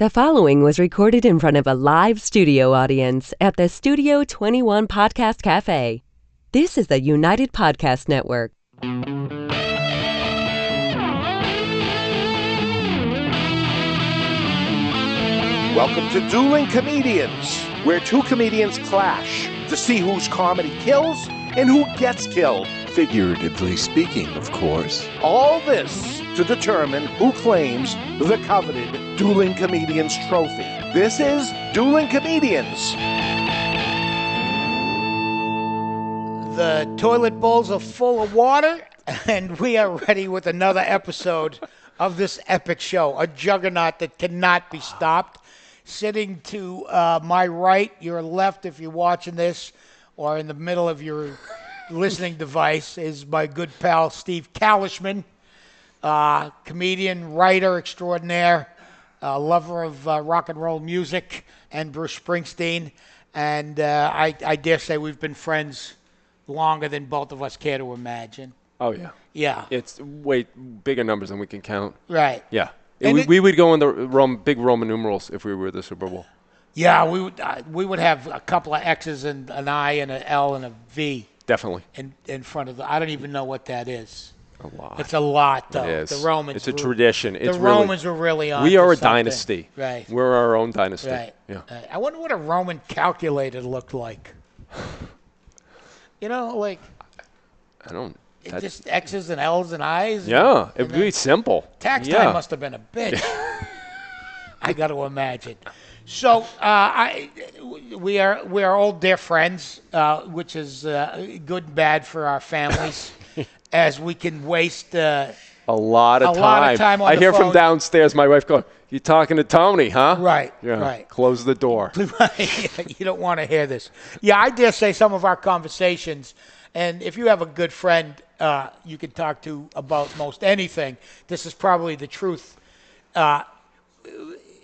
The following was recorded in front of a live studio audience at the Studio 21 Podcast Café. This is the United Podcast Network. Welcome to Dueling Comedians, where two comedians clash to see whose comedy kills and who gets killed. Figuratively speaking, of course. All this to determine who claims the coveted Dueling Comedians trophy. This is Dueling Comedians. The toilet bowls are full of water, and we are ready with another episode of this epic show, a juggernaut that cannot be stopped. Sitting to my right, your left, if you're watching this, or in the middle of your listening device, is my good pal Steve Calechman, comedian, writer extraordinaire, lover of rock and roll music, and Bruce Springsteen. And I dare say we've been friends longer than both of us care to imagine. Oh, yeah. Yeah. It's way bigger numbers than we can count. Right. Yeah. We would go in the big Roman numerals if we were the Super Bowl. Yeah, we would have a couple of X's and an I and an L and a V. Definitely. In front of I don't even know what that is. A lot. It's a lot, though. It is. The Romans. It's a tradition. The Romans were really on. We are a something. dynasty. Right. We're our own dynasty. Right. Yeah. Right. I wonder what a Roman calculator looked like. You know, like. I don't. Just X's and L's and I's. Yeah, it'd be simple. Tax time must have been a bitch. I got to imagine. So we are old dear friends, which is good and bad for our families, as we can waste a lot of time. on I the hear phone. from downstairs my wife going, "You talking to Tony, huh?" Right. Yeah. Right. Close the door. You don't want to hear this. Yeah, I dare say some of our conversations. And if you have a good friend you can talk to about most anything, this is probably the truth.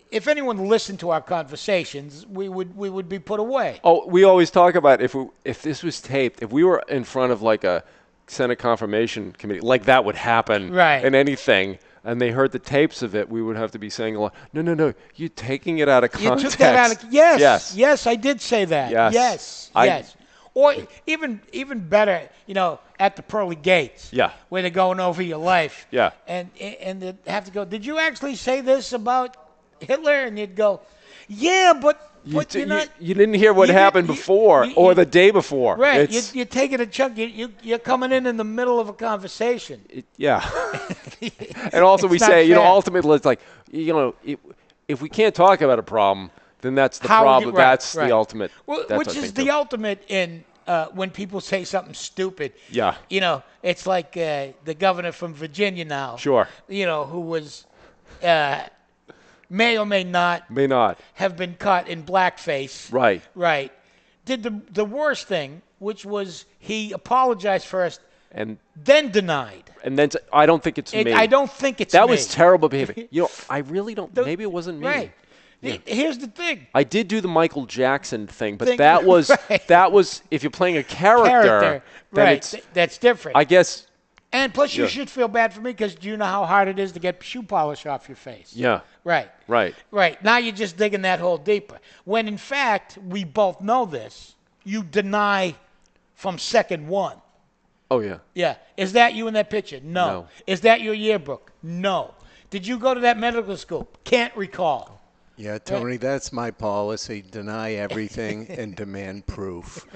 If anyone listened to our conversations, we would be put away. Oh, we always talk about if this was taped, if we were in front of like a Senate confirmation committee, like that would happen in anything, and they heard the tapes of it, we would have to be saying a lot. No, you're taking it out of context. You took that out of yes, I did say that. Yes. Or even better, at the pearly gates. Yeah. Where they're going over your life. Yeah. And they have to go, did you actually say this about Hitler? And you'd go, yeah, but you're not. You didn't hear what happened before or the day before. Right. You're taking a chunk. You're coming in the middle of a conversation. Yeah. And also we say, ultimately it's like, if we can't talk about a problem, then that's the problem. That's the ultimate. Which is the ultimate in when people say something stupid. Yeah. It's like the governor from Virginia now. Sure. Who was may or may not have been caught in blackface. Right. Right. Did the worst thing, which was he apologized first and then denied. And then I don't think it's me. I don't think it's me. That was terrible behavior. I really don't. Maybe it wasn't me. Right. Yeah. Here's the thing. I did do the Michael Jackson thing, but that was if you're playing a character then that's different. I guess. And plus, you should feel bad for me because do you know how hard it is to get shoe polish off your face? Yeah. Right. Now you're just digging that hole deeper. When in fact we both know this, you deny from second one. Oh yeah. Yeah. Is that you in that picture? No. Is that your yearbook? No. Did you go to that medical school? Can't recall. Yeah, Tony, that's my policy. Deny everything and demand proof.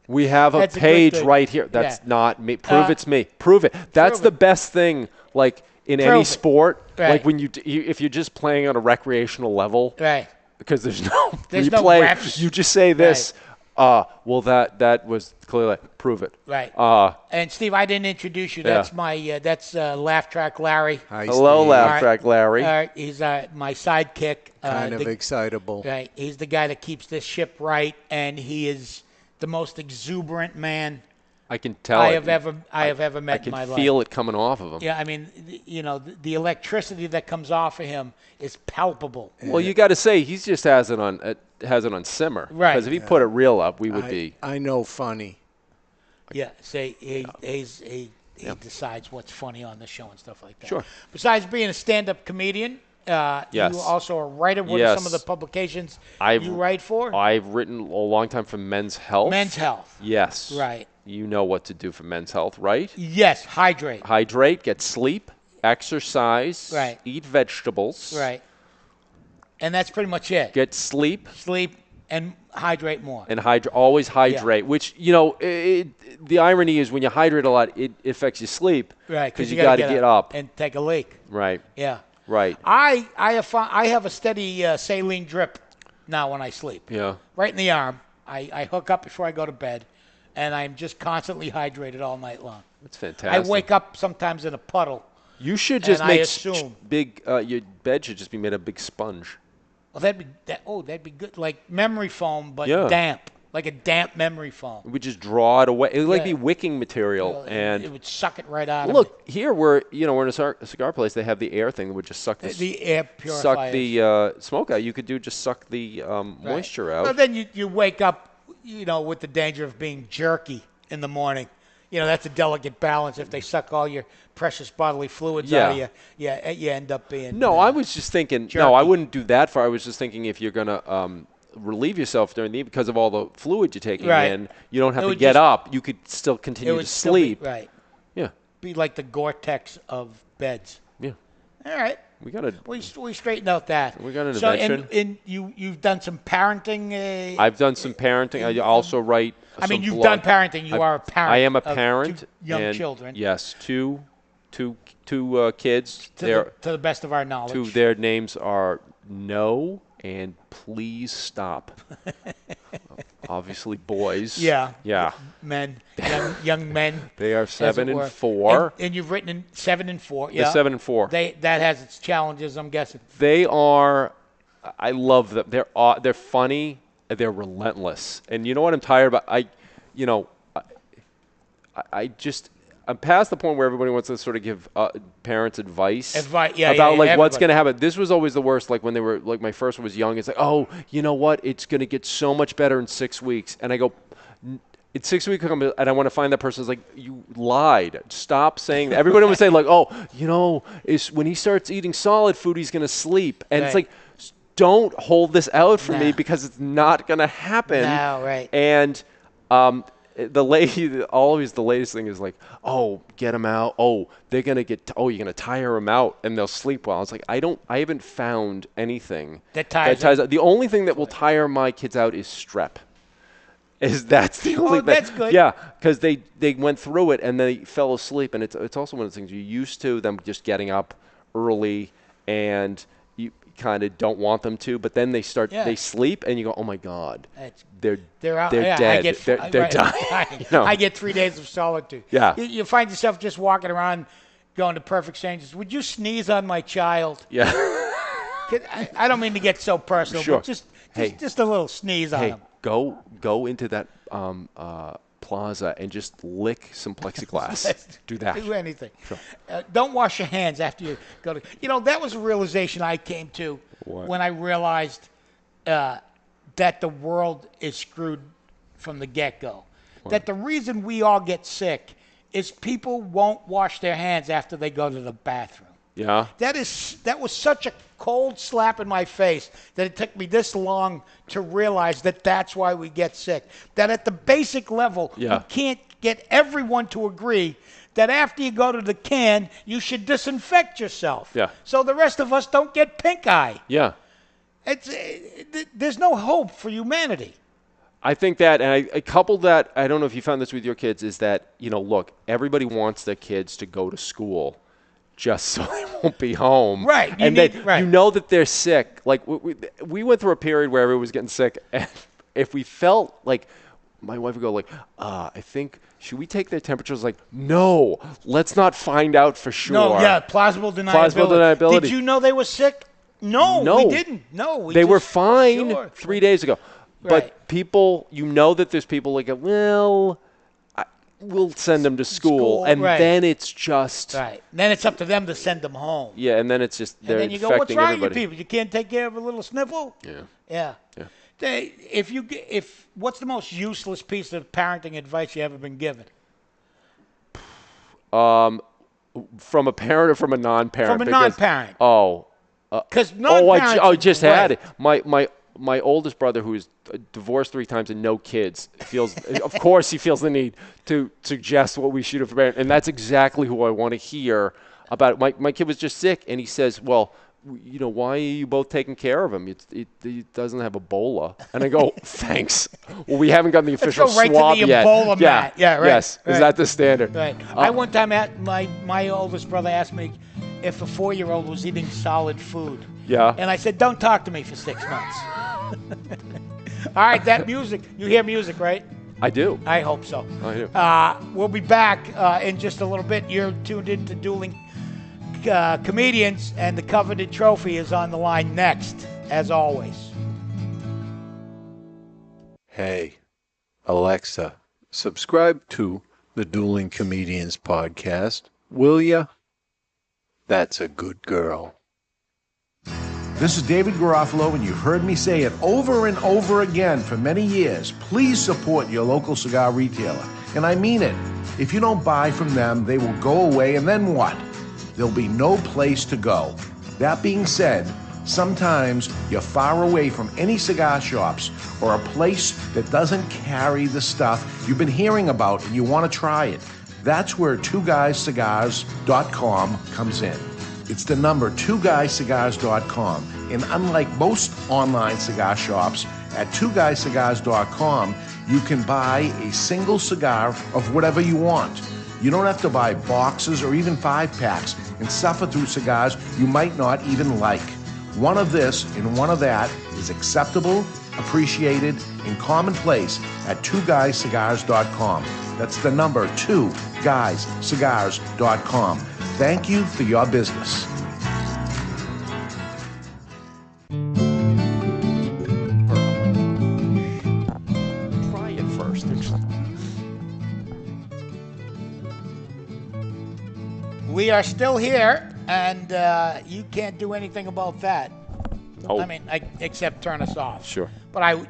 We have a page right here. That's not me. Prove it's me. Prove it. That's the best thing, like in any sport. Right. Like when if you're just playing on a recreational level. Right. Because there's no replay. No reps. You just say this. Right. Well, that was clearly prove it. Right. And Steve, I didn't introduce you. That's my Laugh Track Larry. Hi, hello, Steve. Laugh Track Larry. He's my sidekick. Kind of excitable. Right. He's the guy that keeps this ship right, and he is the most exuberant man I can tell. I have ever met in my life. I can feel it coming off of him. Yeah, I mean, the electricity that comes off of him is palpable. Well, you got to say he just has it on simmer. Right. Because if he put it real up, we would be. I know funny. Yeah. Say he decides what's funny on the show and stuff like that. Sure. Besides being a stand-up comedian Yes. You also are a writer. What are some of the publications you write for? I've written a long time for Men's Health. Men's Health. Yes. Right. You know what to do for Men's Health, right? Yes. Hydrate. Hydrate, get sleep, exercise, right. Eat vegetables. Right. And that's pretty much it. Get sleep. Sleep and hydrate more. And always hydrate, which, the irony is when you hydrate a lot, it affects your sleep. Right. Because you got to get up. And take a leak. Right. Yeah. Right. I have a steady saline drip now when I sleep. Yeah. Right in the arm. I hook up before I go to bed, and I'm just constantly hydrated all night long. That's fantastic. I wake up sometimes in a puddle. You should just make big. Your bed should just be made of big sponge. Well, that'd be good. Like memory foam, but Yeah. damp. Like a damp memory foam. We just draw it away. It would like be wicking material, and it would suck it right out of look, here we're in a cigar place. They have the air thing that would just suck the air purifier. Suck the smoke out. You could suck the moisture out. Well, then you wake up, with the danger of being jerky in the morning. That's a delicate balance. If they suck all your precious bodily fluids out of you, you end up being. No, I was just thinking. Jerky. No, I wouldn't do that far. I was just thinking if you're gonna relieve yourself during the evening because of all the fluid you're taking in, you don't have to get up. You could still continue to sleep. Right. Yeah. Be like the Gore-Tex of beds. Yeah. All right. We gotta. We straightened out that. We got an invention. And you've done some parenting. I've done some parenting. I also write. You've done parenting. You are a parent. I am a parent. Of young children. Yes, two kids. To the best of our knowledge. Their names are No and Please Stop. Obviously, boys. Yeah. Yeah. Men. Young men. They are 7 and 4. And you've written in 7 and 4. Yeah. 7 and 4. That has its challenges, I'm guessing. They are. I love them. They're funny. They're relentless. And you know what I'm tired about? I'm past the point where everybody wants to sort of give parents advice about what's going to happen. This was always the worst. Like when they were my first one was young. It's like, oh, you know what? It's going to get so much better in 6 weeks. And I go, it's 6 weeks, and I want to find that person. It's like, you lied. Stop saying that. Everybody would say like, oh, is when he starts eating solid food, he's going to sleep. And it's like, don't hold this out for me because it's not going to happen. No, right. And the latest thing is like, oh, get them out. Oh, they're going to you're going to tire them out and they'll sleep well. It's like, I haven't found anything that tires out. The only thing that will tire my kids out is strep. That's the only thing. That's good. Yeah, because they went through it and they fell asleep. And it's also one of the things you're used to, them just getting up early and you kind of don't want them to, but then they sleep and you go, oh my God, they're out. They're dead. They're dying. I get 3 days of solitude. Yeah. You find yourself just walking around going to perfect strangers. Would you sneeze on my child? Yeah. I don't mean to get so personal, sure. but just a little sneeze on him. Go into that plaza and just lick some plexiglass. Do that. Do anything. Sure. Don't wash your hands after you go to. That was a realization I came to when I realized that the world is screwed from the get-go. What? That the reason we all get sick is people won't wash their hands after they go to the bathroom. Yeah. That was such a cold slap in my face that it took me this long to realize that that's why we get sick. That at the basic level, you can't get everyone to agree that after you go to the can, you should disinfect yourself. Yeah. So the rest of us don't get pink eye. Yeah. There's no hope for humanity. I think that, and I couple that, I don't know if you found this with your kids, is that, look, everybody wants their kids to go to school just so they won't be home. Right. You know that they're sick. Like, we went through a period where everyone was getting sick, and if we felt like, my wife would go like, I think, should we take their temperatures? Like, no, let's not find out for sure. No, yeah, plausible deniability. Did you know they were sick? No, we didn't. No, they were fine 3 days ago. Right. But people, that there's people like, well, we'll send them to school, and then it's just Then it's up to them to send them home. Yeah, and then it's just they're and then you go, what's wrong with you people? You can't take care of a little sniffle? Yeah. What's the most useless piece of parenting advice you ever been given? From a parent or from a non-parent? From a non-parent. Because I just had it. My oldest brother, who is divorced 3 times and no kids, feels. Of course, he feels the need to suggest what we should have prepared, and that's exactly who I want to hear about it. My kid was just sick, and he says, "Well, why are you both taking care of him? He doesn't have Ebola." And I go, "Thanks. Well, we haven't gotten the official swab yet." Let's go right to the Ebola mat. Yeah, right. Yes, right. Is that the standard? Right. I one time my oldest brother asked me if a 4-year-old was eating solid food. Yeah. And I said, "Don't talk to me for 6 months." All right, that music. You hear music, right? I do. I hope so. I do. We'll be back in just a little bit. You're tuned into Dueling Comedians, and the coveted trophy is on the line next, as always. Hey, Alexa, subscribe to the Dueling Comedians podcast, will ya? That's a good girl. This is David Garofalo, and you've heard me say it over and over again for many years. Please support your local cigar retailer. And I mean it. If you don't buy from them, they will go away, and then what? There'll be no place to go. That being said, sometimes you're far away from any cigar shops or a place that doesn't carry the stuff you've been hearing about and you want to try it. That's where twoguyscigars.com comes in. It's the number 2guyscigars.com. And unlike most online cigar shops, at 2guyscigars.com, you can buy a single cigar of whatever you want. You don't have to buy boxes or even 5-packs and suffer through cigars you might not even like. One of this and one of that is acceptable, appreciated, and commonplace at 2guyscigars.com. That's the number 2guyscigars.com. Thank you for your business. Try it first. We are still here, and you can't do anything about that. Oh. I mean, except turn us off. Sure. But we'll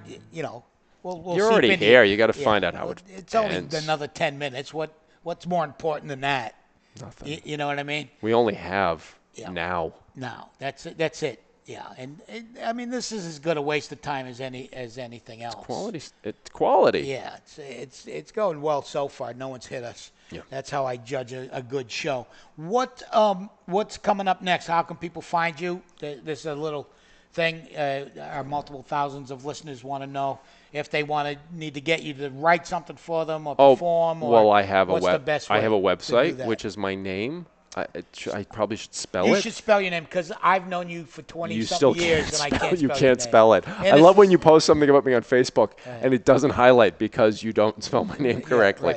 You're seep already into here. You got to find out how it's only another 10 minutes. What's more important than that? Nothing. You know what I mean? We only have now. No, that's it. Yeah, and I mean, this is as good a waste of time as anything else. It's quality. Yeah, it's going well so far. No one's hit us. Yeah. That's how I judge a good show. What's coming up next? How can people find you? This is a little thing. Our multiple thousands of listeners want to know if they need to get you to write something for them or perform. I have what's the best way I have a website, to do which is my name. I probably should spell You it. should spell your name, because I've known you for 20-something years, and I can't spell You your can't name. spell it. And I love when you post something about me on Facebook, and it doesn't highlight because you don't spell my name correctly.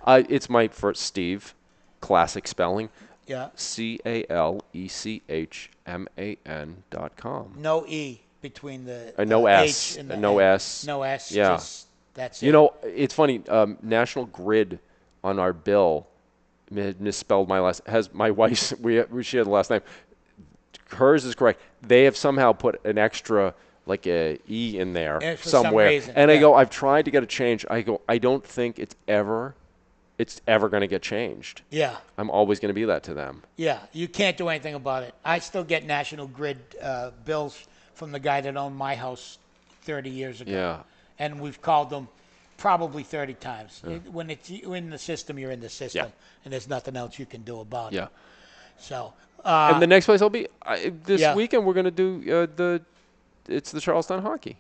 Right. It's my first Steve, classic spelling. Yeah. CALECHMAN.com. No E between the no S. H and the No N. S. No S. Yeah. Just, that's it. You know, it's funny. National Grid on our bill misspelled my last. Has my wife's? She had the last name. Hers is correct. They have somehow put an extra, like a E in there somewhere. Some reason, and I go, I've tried to get it changed. I go, I don't think it's ever going to get changed. Yeah. I'm always going to be that to them. Yeah. You can't do anything about it. I still get National Grid bills from the guy that owned my house 30 years ago. Yeah. And we've called them probably 30 times. When it's in the system, you're in the system. Yeah. And there's nothing else you can do about Yeah. it. So. And the next place I'll be this Yeah. weekend. We're going to do it's the Charlestown Hockey.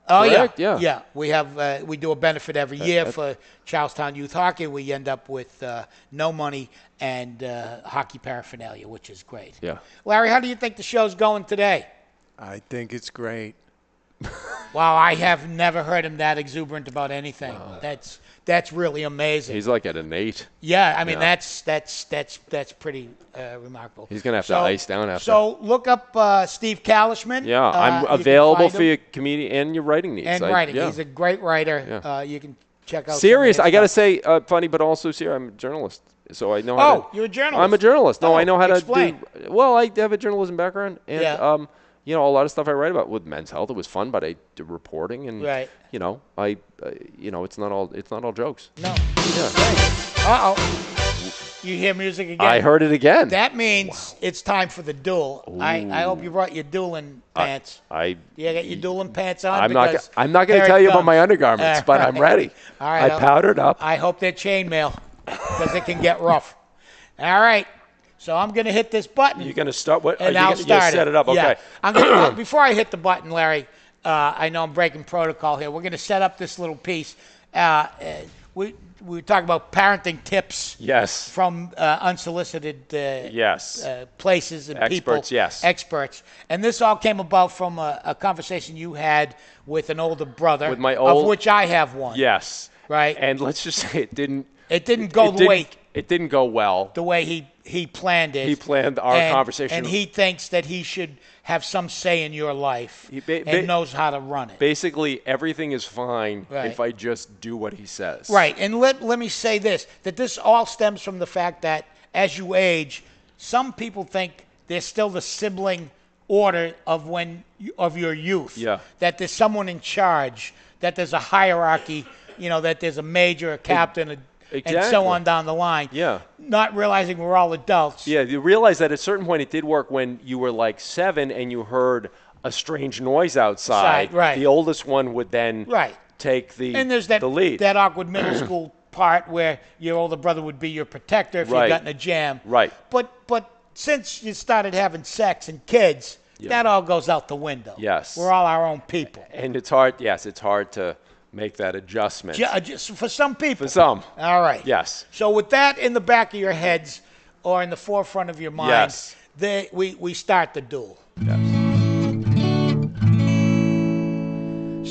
Oh, Correct? yeah. Yeah. We have we do a benefit every year for Charlestown Youth Hockey. We end up with no money and hockey paraphernalia, which is great. Yeah. Larry, how do you think the show's going today? I think it's great. Wow, I have never heard him that exuberant about anything. Wow. That's really amazing. He's like at an 8. Yeah, I mean that's pretty remarkable. He's gonna have to ice down after. So look up Steve Calechman. Yeah, I'm available for your comedian and your writing needs. And writing, yeah. He's a great writer. Yeah. You can check out. Serious, I gotta say, funny, but also serious. I'm a journalist, so I know how to. Oh, you're a journalist. I'm a journalist. No, I know how explain. to do. Well, I have a journalism background, and Yeah. you know, a lot of stuff I write about with men's health. It was fun, but I did reporting, and Right. you know, it's not all jokes. No. Yeah. Uh-oh. You hear music again? I heard it again. That means it's time for the duel. I hope you brought your dueling pants. You got your dueling pants on? I'm not going to tell you about my undergarments, but I'm ready. All right. I powdered up. I hope they're chainmail because it can get rough. All right. So I'm going to hit this button. You're going to start? What? And I'll start set it up. Okay. Yeah. I'm gonna, before I hit the button, Larry, I know I'm breaking protocol here. We're going to set up this little piece. We were talking about parenting tips. Yes. From unsolicited places and people. Experts. And this all came about from a conversation you had with an older brother. With my of which I have one. Yes. Right. And let's just say it didn't go the way. It didn't go well. The way he planned it. He planned our conversation. And he thinks that he should have some say in your life and knows how to run it. Basically, everything is fine if I just do what he says. Right. And let me say this, that this all stems from the fact that as you age, some people think there's still the sibling order of your youth. Yeah. That there's someone in charge, that there's a hierarchy, that there's a major, a captain, and so on down the line. Yeah. Not realizing we're all adults. Yeah, you realize that at a certain point it did work when you were like 7 and you heard a strange noise outside. Right. The oldest one would then take the lead. And there's that awkward middle school part where your older brother would be your protector if you got in a jam. Right. But since you started having sex and kids, that all goes out the window. Yes. We're all our own people. And it's hard to make that adjustment. Just for some people. For some. All right. Yes. So with that in the back of your heads or in the forefront of your mind, we start the duel. Yes.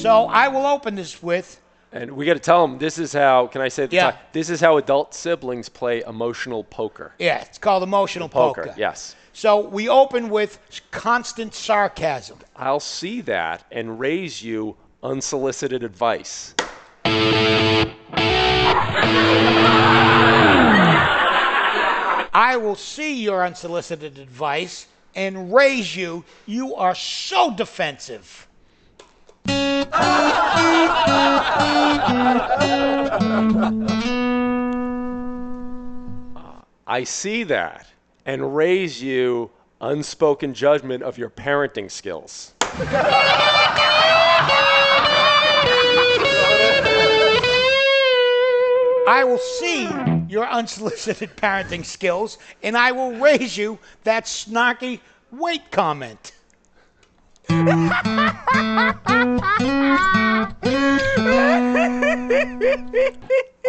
So I will open this with... And we got to tell them, this is how, can I say at the time, this is how adult siblings play emotional poker. Yeah, it's called emotional poker. Yes. So we open with constant sarcasm. I'll see that and raise you unsolicited advice. I will see your unsolicited advice and raise you. You are so defensive. I see that and raise you unspoken judgment of your parenting skills. I will see your unsolicited parenting skills, and I will raise you that snarky wait comment.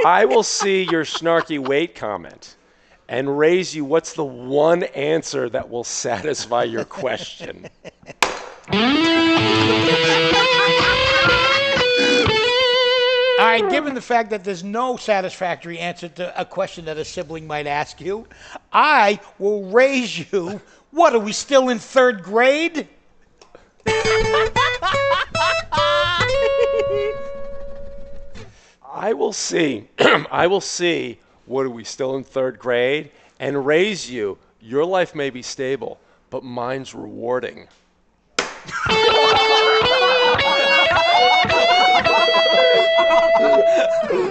I will see your snarky wait comment and raise you what's the one answer that will satisfy your question. All right, given the fact that there's no satisfactory answer to a question that a sibling might ask you, I will raise you, what, are we still in 3rd grade? I will see, what, are we still in 3rd grade? And raise you, your life may be stable, but mine's rewarding.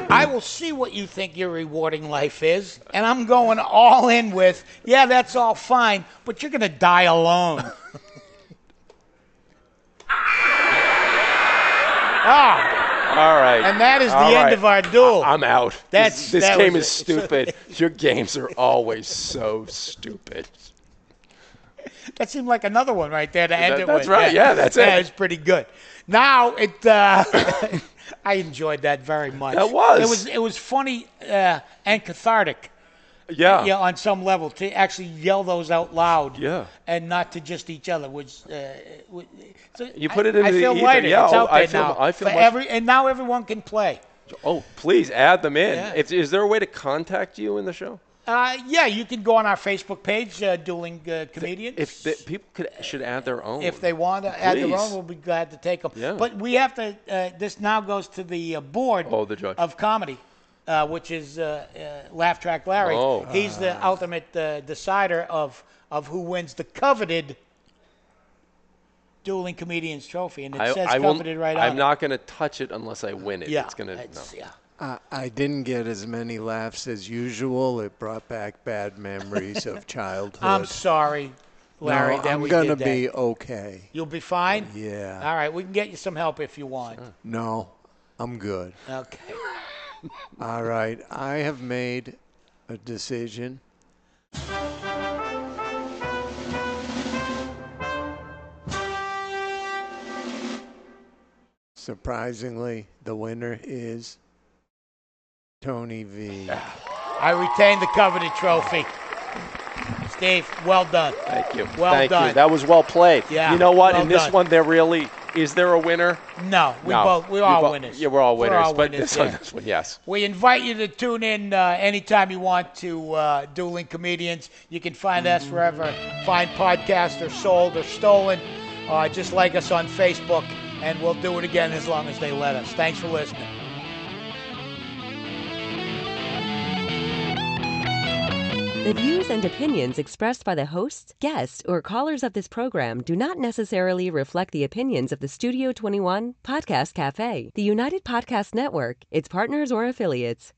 I will see what you think your rewarding life is, and I'm going all in with, yeah, that's all fine, but you're going to die alone. All right. And that is the end of our duel. I'm out. This game is stupid. Your games are always so stupid. That seemed like another one right there to end it with. That's right. Yeah, that's it. That is pretty good. Now, I enjoyed that very much. That was. It was funny and cathartic. Yeah. Yeah, on some level, to actually yell those out loud. Yeah. And not to just each other, which so you put it in the ether. I feel lighter. Yeah, it's out there now. I feel and now everyone can play. Oh, please add them in. Yeah. Is there a way to contact you in the show? Yeah, you can go on our Facebook page, Dueling Comedians. People should add their own. If they want to add their own, we'll be glad to take them. Yeah. But we have to, this now goes to the board the judge. of comedy, which is Laugh Track Larry. Oh. He's the ultimate decider of who wins the coveted Dueling Comedians trophy. And it says coveted right on it. I'm not going to touch it unless I win it. Yeah. It's gonna, Yeah. I didn't get as many laughs as usual. It brought back bad memories of childhood. I'm sorry, Larry, that we did that. I'm going to be okay. You'll be fine? Yeah. All right, we can get you some help if you want. Sure. No, I'm good. Okay. All right, I have made a decision. Surprisingly, the winner is Tony V. I retain the coveted trophy. Steve, well done. Thank you. Well done. You. That was well played. Yeah, you know what? well In this done. one, is there a winner? No, we're all winners. Yeah, we're all winners. We're all but winners, this one, yes. We invite you to tune in anytime you want to Dueling Comedians. You can find us wherever fine podcasts are sold or stolen. Just like us on Facebook, and we'll do it again as long as they let us. Thanks for listening. The views and opinions expressed by the hosts, guests, or callers of this program do not necessarily reflect the opinions of the Studio 21 Podcast Café, the United Podcast Network, its partners, or affiliates.